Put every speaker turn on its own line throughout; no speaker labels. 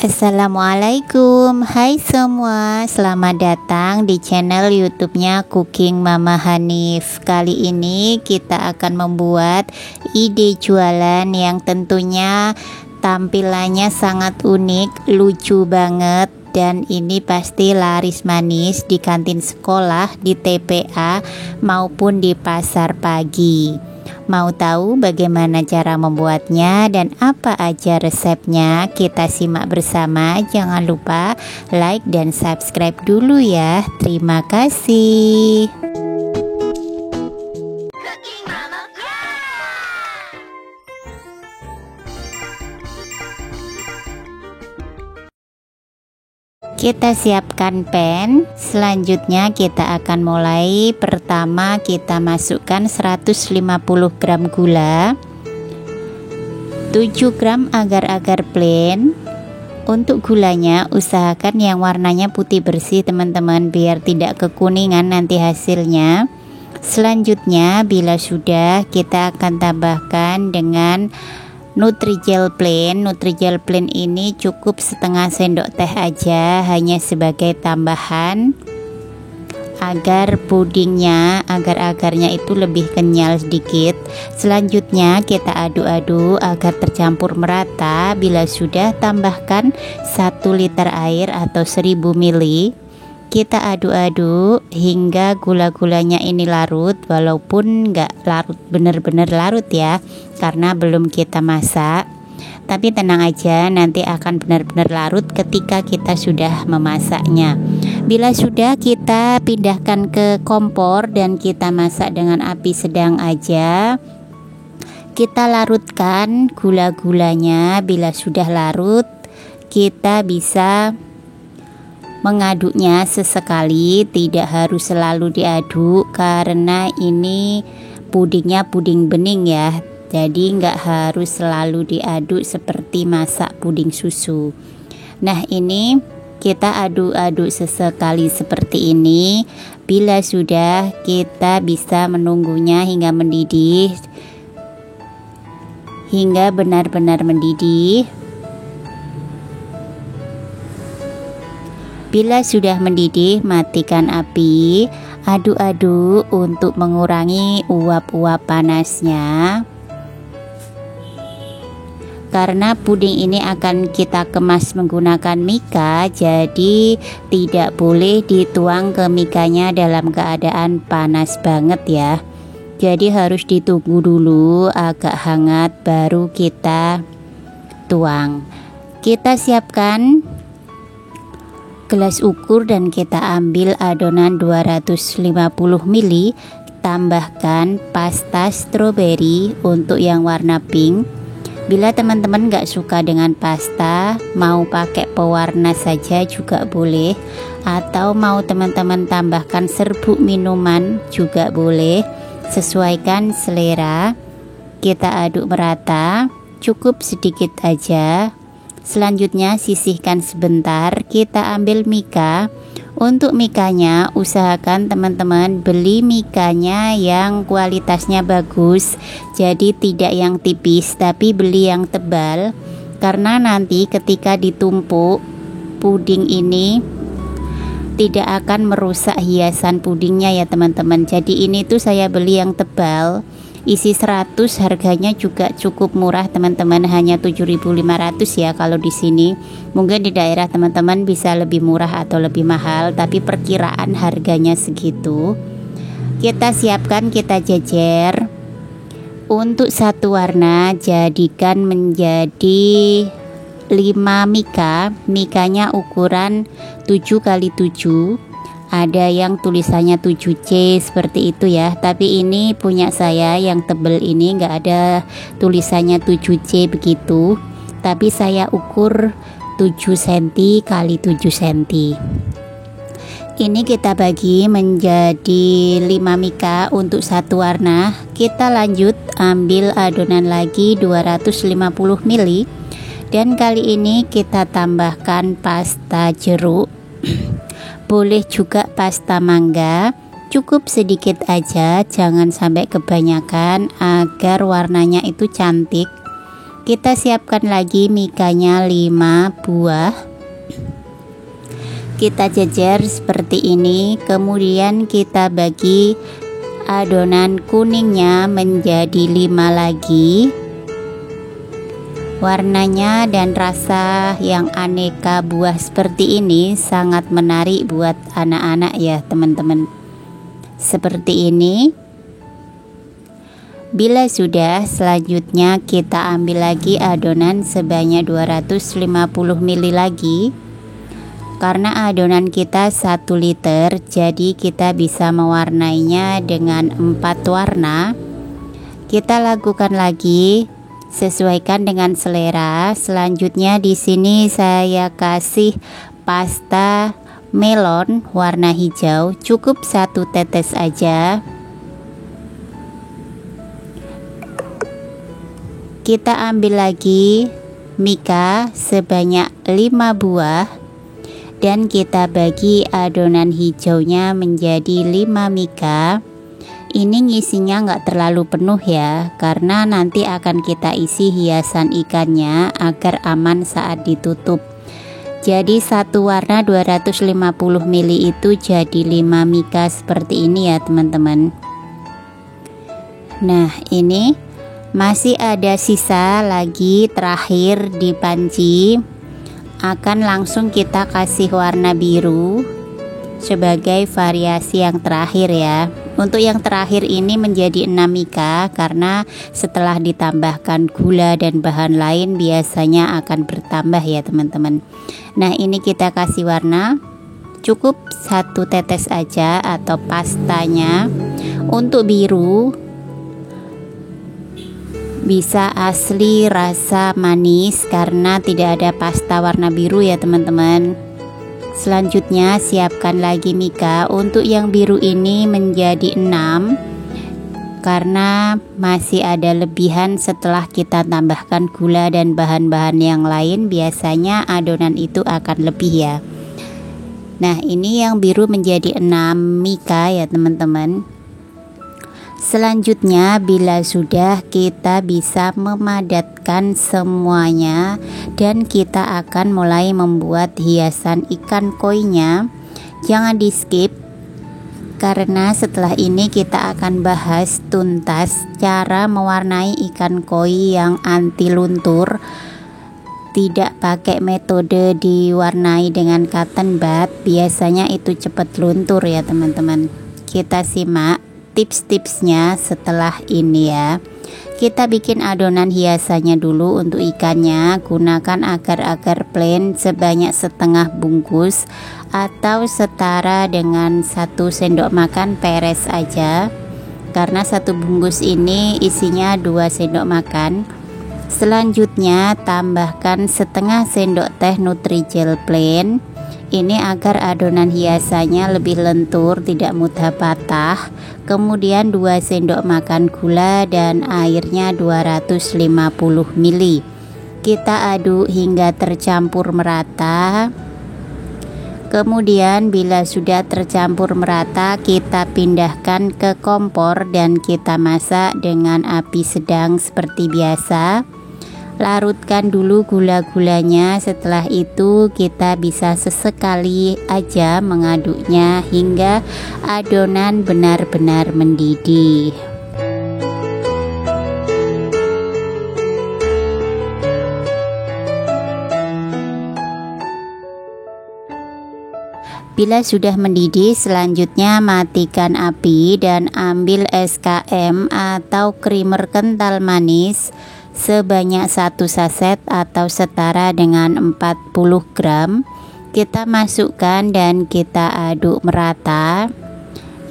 Assalamualaikum, hai semua, selamat datang di channel YouTube-nya Cooking Mama Hanif. Kali ini kita akan membuat ide jualan yang tentunya tampilannya sangat unik, lucu banget, dan ini pasti laris manis di kantin sekolah, di TPA maupun di pasar pagi. Mau tahu bagaimana cara membuatnya dan apa aja resepnya? Kita simak bersama. Jangan lupa like dan subscribe dulu ya. Terima kasih. Kita siapkan pan. Selanjutnya kita akan mulai. Pertama kita masukkan 150 gram gula, 7 gram agar-agar plain. Untuk gulanya usahakan yang warnanya putih bersih teman-teman, biar tidak kekuningan nanti hasilnya. Selanjutnya bila sudah, kita akan tambahkan dengan Nutrijel plain. Nutrijel plain ini cukup setengah sendok teh aja, hanya sebagai tambahan agar pudingnya, agar-agarnya itu lebih kenyal sedikit. Selanjutnya kita aduk-aduk agar tercampur merata. Bila sudah, tambahkan 1 liter air atau 1000 ml. Kita aduk-aduk hingga gula-gulanya ini larut, walaupun nggak larut bener-bener larut ya, karena belum kita masak. Tapi tenang aja, nanti akan benar-benar larut ketika kita sudah memasaknya. Bila sudah, kita pindahkan ke kompor dan kita masak dengan api sedang aja. Kita larutkan gula-gulanya. Bila sudah larut, kita bisa mengaduknya sesekali, tidak harus selalu diaduk karena ini pudingnya puding bening ya, jadi nggak harus selalu diaduk seperti masak puding susu. Nah, ini kita aduk-aduk sesekali seperti ini. Bila sudah, kita bisa menunggunya hingga mendidih, hingga benar-benar mendidih. Bila sudah mendidih, matikan api, aduk-aduk untuk mengurangi uap-uap panasnya. Karena puding ini akan kita kemas menggunakan mika, jadi tidak boleh dituang ke mikanya dalam keadaan panas banget ya. Jadi harus ditunggu dulu agak hangat baru kita tuang. Kita siapkan gelas ukur dan kita ambil adonan 250 ml. Tambahkan pasta stroberi untuk yang warna pink. Bila teman-teman gak suka dengan pasta, mau pakai pewarna saja juga boleh, atau mau teman-teman tambahkan serbuk minuman juga boleh, sesuaikan selera. Kita aduk merata, cukup sedikit aja. Selanjutnya sisihkan sebentar. Kita ambil mika. Untuk mikanya usahakan teman-teman beli mikanya yang kualitasnya bagus, jadi tidak yang tipis tapi beli yang tebal, karena nanti ketika ditumpuk puding ini tidak akan merusak hiasan pudingnya ya teman-teman. Jadi ini tuh saya beli yang tebal, isi 100, harganya juga cukup murah teman-teman, hanya 7.500 ya kalau di sini. Mungkin di daerah teman-teman bisa lebih murah atau lebih mahal, tapi perkiraan harganya segitu. Kita siapkan, kita jejer. Untuk satu warna jadikan menjadi 5 mika. Mikanya ukuran 7x7. Ada yang tulisannya 7C seperti itu ya, tapi ini punya saya yang tebel ini nggak ada tulisannya 7C begitu, tapi saya ukur 7 cm x 7 cm. Ini kita bagi menjadi 5 mika untuk satu warna. Kita lanjut ambil adonan lagi 250 ml, dan kali ini kita tambahkan pasta jeruk. Boleh juga pasta mangga, cukup sedikit aja, jangan sampai kebanyakan agar warnanya itu cantik. Kita siapkan lagi mikanya 5 buah. Kita jejer seperti ini, kemudian kita bagi adonan kuningnya menjadi 5 lagi. Warnanya dan rasa yang aneka buah seperti ini sangat menarik buat anak-anak ya teman-teman. Seperti ini. Bila sudah, selanjutnya kita ambil lagi adonan sebanyak 250 ml lagi. Karena adonan kita 1 liter, jadi kita bisa mewarnainya dengan 4 warna. Kita lakukan lagi, sesuaikan dengan selera. Selanjutnya di sini saya kasih pasta melon warna hijau, cukup 1 tetes aja. Kita ambil lagi mika sebanyak 5 buah dan kita bagi adonan hijaunya menjadi 5 mika. Ini ngisinya nggak terlalu penuh ya, karena nanti akan kita isi hiasan ikannya agar aman saat ditutup. Jadi satu warna 250 ml itu jadi 5 mika seperti ini ya teman-teman. Nah ini masih ada sisa lagi terakhir di panci. Akan langsung kita kasih warna biru sebagai variasi yang terakhir ya. Untuk yang terakhir ini menjadi 6 mika karena setelah ditambahkan gula dan bahan lain biasanya akan bertambah ya teman-teman. Nah ini kita kasih warna, cukup 1 tetes aja atau pastanya. Untuk biru bisa asli rasa manis karena tidak ada pasta warna biru ya teman-teman. Selanjutnya siapkan lagi mika. Untuk yang biru ini menjadi 6 karena masih ada lebihan setelah kita tambahkan gula dan bahan-bahan yang lain, biasanya adonan itu akan lebih ya. Nah ini yang biru menjadi 6 mika ya teman-teman. Selanjutnya bila sudah, kita bisa memadatkan semuanya dan kita akan mulai membuat hiasan ikan koinya. Jangan di skip karena setelah ini kita akan bahas tuntas cara mewarnai ikan koi yang anti luntur. Tidak pakai metode diwarnai dengan cotton bud, biasanya itu cepat luntur ya teman-teman. Kita simak tips-tipsnya setelah ini ya. Kita bikin adonan hiasannya dulu. Untuk ikannya gunakan agar-agar plain sebanyak setengah bungkus atau setara dengan 1 sendok makan peres aja, karena 1 bungkus ini isinya 2 sendok makan. Selanjutnya tambahkan setengah sendok teh Nutrijel plain. Ini agar adonan hiasannya lebih lentur, tidak mudah patah. Kemudian 2 sendok makan gula dan airnya 250 ml. Kita aduk hingga tercampur merata. Kemudian bila sudah tercampur merata, kita pindahkan ke kompor dan kita masak dengan api sedang seperti biasa. Larutkan dulu gula-gulanya. Setelah itu kita bisa sesekali aja mengaduknya hingga adonan benar-benar mendidih. Bila sudah mendidih, selanjutnya matikan api dan ambil SKM atau creamer kental manis sebanyak 1 saset atau setara dengan 40 gram. Kita masukkan dan kita aduk merata.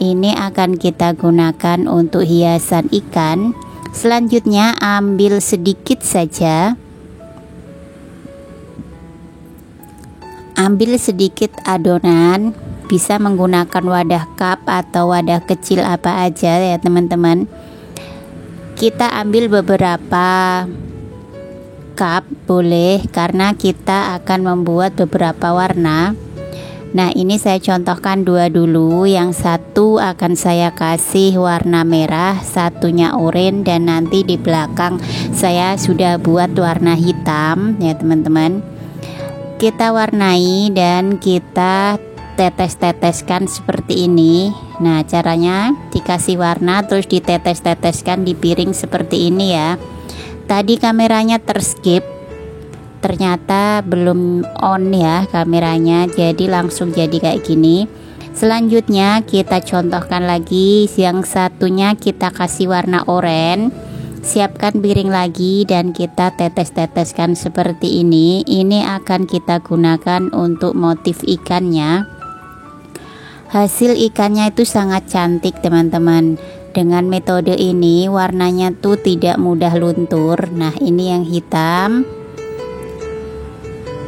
Ini akan kita gunakan untuk hiasan ikan. Selanjutnya ambil sedikit saja, ambil sedikit adonan, bisa menggunakan wadah cup atau wadah kecil apa aja ya teman-teman. Kita ambil beberapa cup boleh, karena kita akan membuat beberapa warna. Nah, ini saya contohkan dua dulu. Yang satu akan saya kasih warna merah, satunya oranye, dan nanti di belakang saya sudah buat warna hitam ya teman-teman. Kita warnai dan kita tetes-teteskan seperti ini. Nah, caranya dikasih warna terus ditetes-teteskan di piring seperti ini ya. Tadi kameranya terskip, ternyata belum on ya kameranya, jadi langsung jadi kayak gini. Selanjutnya kita contohkan lagi, yang satunya kita kasih warna oranye. Siapkan piring lagi dan kita tetes-teteskan seperti ini. Ini akan kita gunakan untuk motif ikannya. Hasil ikannya itu sangat cantik teman-teman. Dengan metode ini warnanya tuh tidak mudah luntur. Nah, ini yang hitam,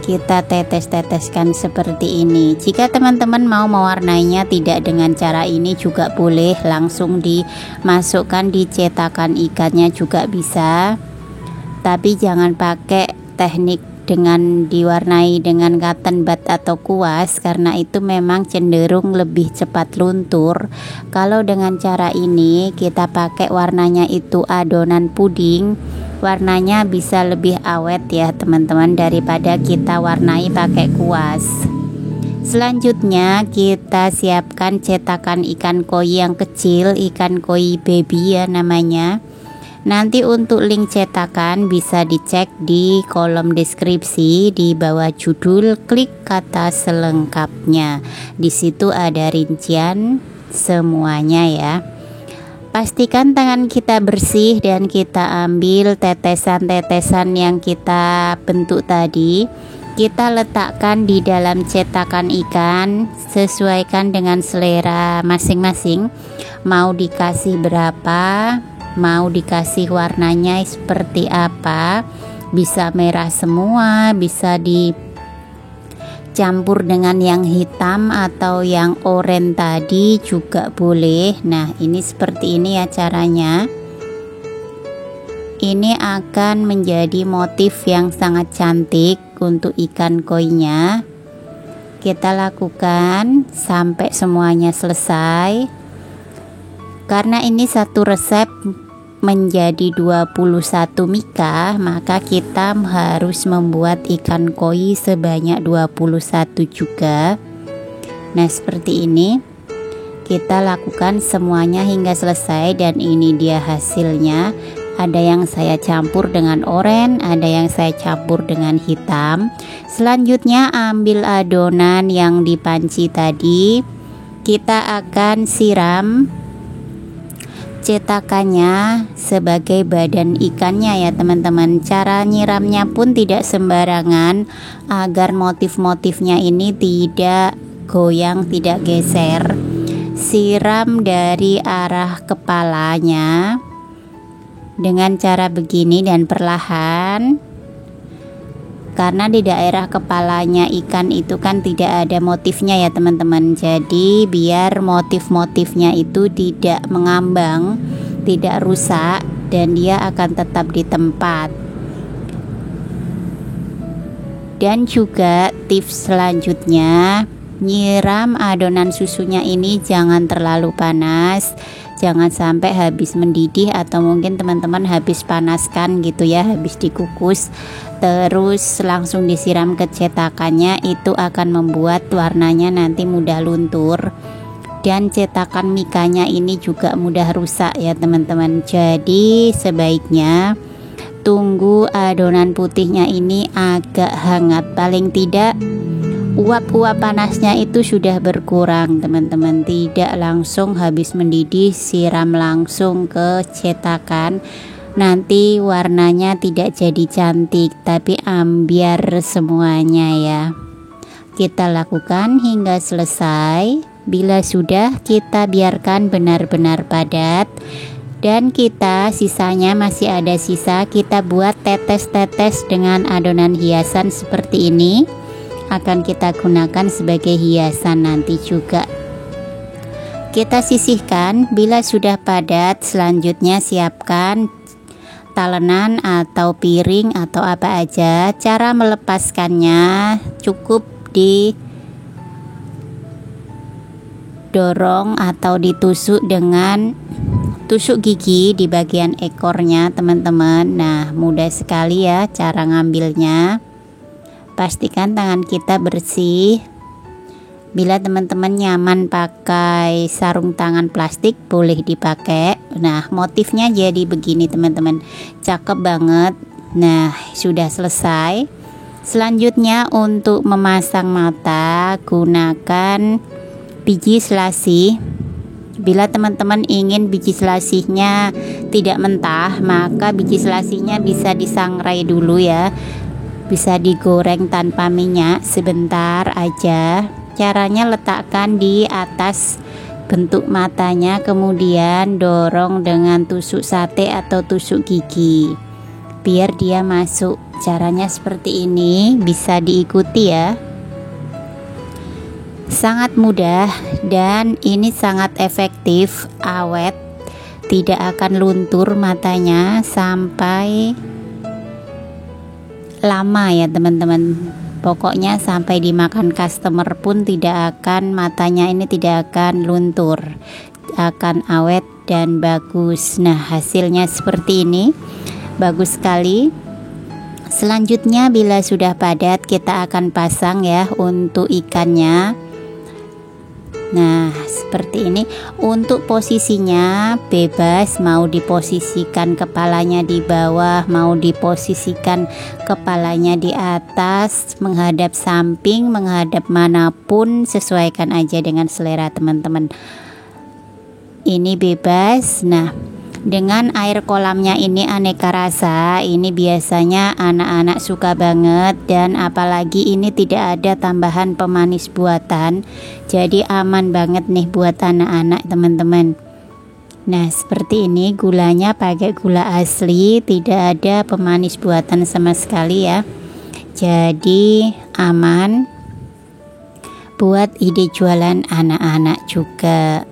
kita tetes-teteskan seperti ini. Jika teman-teman mau mewarnainya tidak dengan cara ini juga boleh, langsung dimasukkan di cetakan ikannya juga bisa, tapi jangan pakai teknik dengan diwarnai dengan cotton bud atau kuas, karena itu memang cenderung lebih cepat luntur. Kalau dengan cara ini kita pakai warnanya itu adonan puding, warnanya bisa lebih awet ya teman-teman, daripada kita warnai pakai kuas. Selanjutnya kita siapkan cetakan ikan koi yang kecil, ikan koi baby ya namanya. Nanti untuk link cetakan bisa dicek di kolom deskripsi di bawah judul, klik kata selengkapnya. Di situ ada rincian semuanya ya. Pastikan tangan kita bersih dan kita ambil tetesan-tetesan yang kita bentuk tadi. Kita letakkan di dalam cetakan ikan, sesuaikan dengan selera masing-masing. Mau dikasih berapa, mau dikasih warnanya seperti apa, bisa merah semua, bisa dicampur dengan yang hitam atau yang oranye tadi juga boleh. Nah, ini seperti ini ya caranya. Ini akan menjadi motif yang sangat cantik untuk ikan koinya. Kita lakukan sampai semuanya selesai. Karena ini satu resep menjadi 21 mika, maka kita harus membuat ikan koi sebanyak 21 juga. Nah, seperti ini kita lakukan semuanya hingga selesai, dan ini dia hasilnya. Ada yang saya campur dengan oranye, ada yang saya campur dengan hitam. Selanjutnya ambil adonan yang dipanci tadi, kita akan siram cetakannya sebagai badan ikannya ya teman-teman. Cara nyiramnya pun tidak sembarangan, agar motif-motifnya ini tidak goyang, tidak geser. Siram dari arah kepalanya dengan cara begini dan perlahan, karena di daerah kepalanya ikan itu kan tidak ada motifnya ya teman-teman. Jadi biar motif-motifnya itu tidak mengambang, tidak rusak, dan dia akan tetap di tempat. Dan juga tips selanjutnya, nyiram adonan susunya ini jangan terlalu panas, jangan sampai habis mendidih atau mungkin teman-teman habis panaskan gitu ya, habis dikukus terus langsung disiram ke cetakannya. Itu akan membuat warnanya nanti mudah luntur, dan cetakan mikanya ini juga mudah rusak ya teman-teman. Jadi sebaiknya tunggu adonan putihnya ini agak hangat, paling tidak uap-uap panasnya itu sudah berkurang teman-teman. Tidak langsung habis mendidih siram langsung ke cetakan, nanti warnanya tidak jadi cantik, tapi ambiar semuanya ya. Kita lakukan hingga selesai. Bila sudah, kita biarkan benar-benar padat, dan kita sisanya masih ada sisa, kita buat tetes-tetes dengan adonan hiasan seperti ini. Akan kita gunakan sebagai hiasan nanti juga. Kita sisihkan. Bila sudah padat, selanjutnya siapkan talenan atau piring atau apa aja. Cara melepaskannya cukup didorong atau ditusuk dengan tusuk gigi di bagian ekornya teman-teman. Nah, mudah sekali ya cara ngambilnya. Pastikan tangan kita bersih. Bila teman-teman nyaman pakai sarung tangan plastik, boleh dipakai. Nah, motifnya jadi begini teman-teman, cakep banget. Nah, sudah selesai. Selanjutnya untuk memasang mata, gunakan biji selasih. Bila teman-teman ingin biji selasihnya tidak mentah, maka biji selasihnya bisa disangrai dulu ya, bisa digoreng tanpa minyak sebentar aja. Caranya letakkan di atas bentuk matanya, kemudian dorong dengan tusuk sate atau tusuk gigi biar dia masuk. Caranya seperti ini, bisa diikuti ya. Sangat mudah dan ini sangat efektif, awet, tidak akan luntur matanya sampai lama ya teman-teman. Pokoknya sampai dimakan customer pun matanya ini tidak akan luntur, akan awet dan bagus. Nah, hasilnya seperti ini, bagus sekali. Selanjutnya bila sudah padat, kita akan pasang ya untuk ikannya. Nah, seperti ini. Untuk posisinya bebas, mau diposisikan kepalanya di bawah, mau diposisikan kepalanya di atas, menghadap samping, menghadap manapun, sesuaikan aja dengan selera teman-teman. Ini bebas. Nah, dengan air kolamnya ini aneka rasa, ini biasanya anak-anak suka banget, dan apalagi ini tidak ada tambahan pemanis buatan, jadi aman banget nih buat anak-anak teman-teman. Nah, seperti ini, gulanya pakai gula asli, tidak ada pemanis buatan sama sekali ya, jadi aman buat ide jualan anak-anak juga.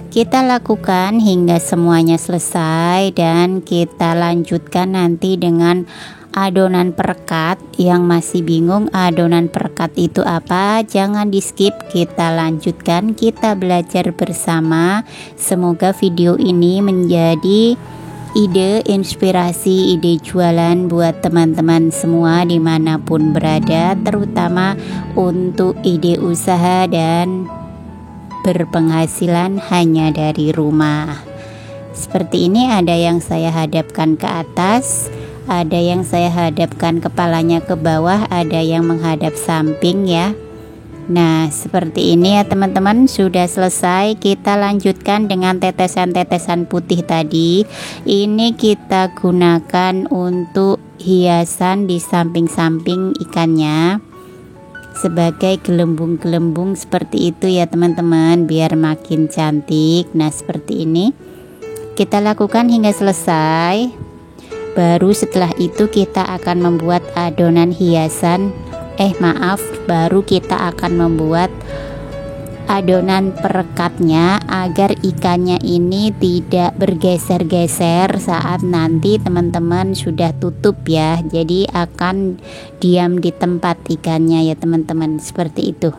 Kita lakukan hingga semuanya selesai dan kita lanjutkan nanti dengan adonan perekat. Yang masih bingung adonan perekat itu apa, jangan di skip, kita lanjutkan, kita belajar bersama. Semoga video ini menjadi ide, inspirasi, ide jualan buat teman-teman semua dimanapun berada, terutama untuk ide usaha dan berpenghasilan hanya dari rumah. Seperti ini, ada yang saya hadapkan ke atas, ada yang saya hadapkan kepalanya ke bawah, ada yang menghadap samping ya. Nah, seperti ini ya teman-teman, sudah selesai. Kita lanjutkan dengan tetesan-tetesan putih tadi. Ini kita gunakan untuk hiasan di samping-samping ikannya, sebagai gelembung-gelembung seperti itu ya teman-teman, biar makin cantik. Nah, seperti ini kita lakukan hingga selesai. Baru setelah itu kita akan membuat adonan hiasan, baru kita akan membuat adonan perekatnya agar ikannya ini tidak bergeser-geser saat nanti teman-teman sudah tutup ya. Jadi akan diam di tempat ikannya ya teman-teman, seperti itu.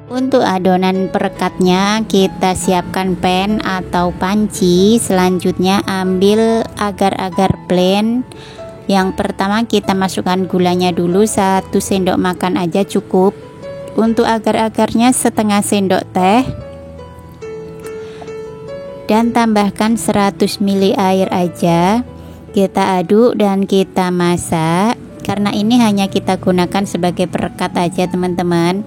Untuk adonan perekatnya kita siapkan pan atau panci. Selanjutnya ambil agar-agar plain. Yang pertama kita masukkan gulanya dulu, 1 sendok makan aja cukup. Untuk agar-agarnya setengah sendok teh, dan tambahkan 100 ml air aja. Kita aduk dan kita masak, karena ini hanya kita gunakan sebagai perekat aja teman-teman.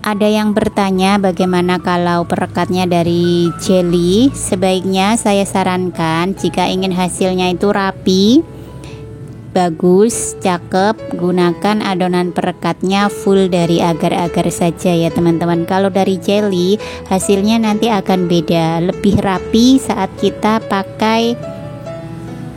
Ada yang bertanya bagaimana kalau perekatnya dari jelly. Sebaiknya saya sarankan jika ingin hasilnya itu rapi, bagus, cakep, gunakan adonan perekatnya full dari agar-agar saja ya teman-teman. Kalau dari jelly hasilnya nanti akan beda, lebih rapi saat kita pakai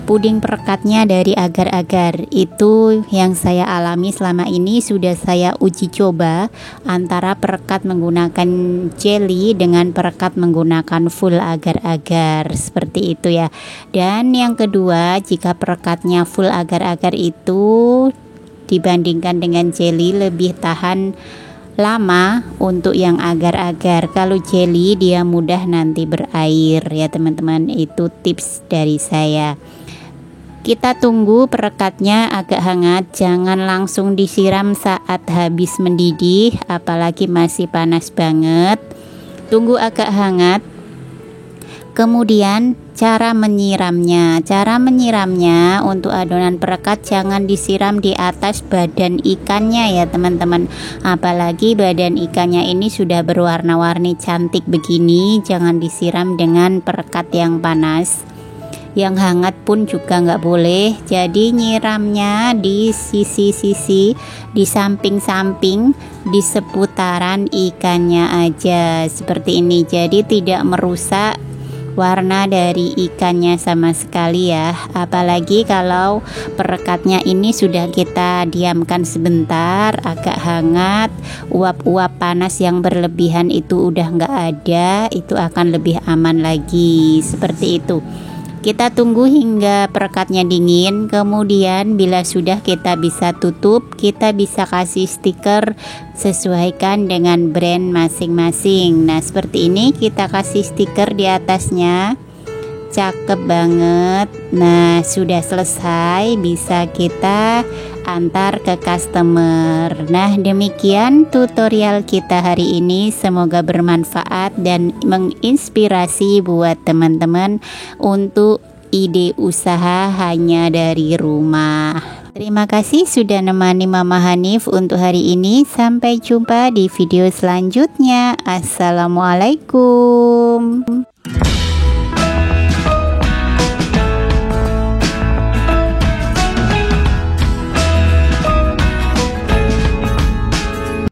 puding perekatnya dari agar-agar. Itu yang saya alami selama ini. Sudah saya uji coba antara perekat menggunakan jelly dengan perekat menggunakan full agar-agar, seperti itu ya. Dan yang kedua, jika perekatnya full agar-agar itu dibandingkan dengan jelly lebih tahan lama untuk yang agar-agar. Kalau jelly dia mudah nanti berair ya teman-teman. Itu tips dari saya. Kita tunggu perekatnya agak hangat, jangan langsung disiram saat habis mendidih, apalagi masih panas banget. Tunggu agak hangat. Kemudian cara menyiramnya. Cara menyiramnya untuk adonan perekat jangan disiram di atas badan ikannya ya teman-teman. Apalagi badan ikannya ini sudah berwarna-warni cantik begini, jangan disiram dengan perekat yang panas. Yang hangat pun juga nggak boleh. Jadi nyiramnya di sisi-sisi, di samping-samping, di seputaran ikannya aja seperti ini. Jadi tidak merusak warna dari ikannya sama sekali ya. Apalagi kalau perekatnya ini sudah kita diamkan sebentar, agak hangat, uap-uap panas yang berlebihan itu udah nggak ada, itu akan lebih aman lagi seperti itu. Kita tunggu hingga perekatnya dingin, kemudian bila sudah kita bisa tutup, kita bisa kasih stiker sesuaikan dengan brand masing-masing. Nah seperti ini kita kasih stiker di atasnya, cakep banget. Nah sudah selesai, bisa kita antar ke customer. Nah demikian tutorial kita hari ini, semoga bermanfaat dan menginspirasi buat teman-teman untuk ide usaha hanya dari rumah. Terima kasih sudah nemani Mama Hanif untuk hari ini. Sampai jumpa di video selanjutnya. Assalamualaikum.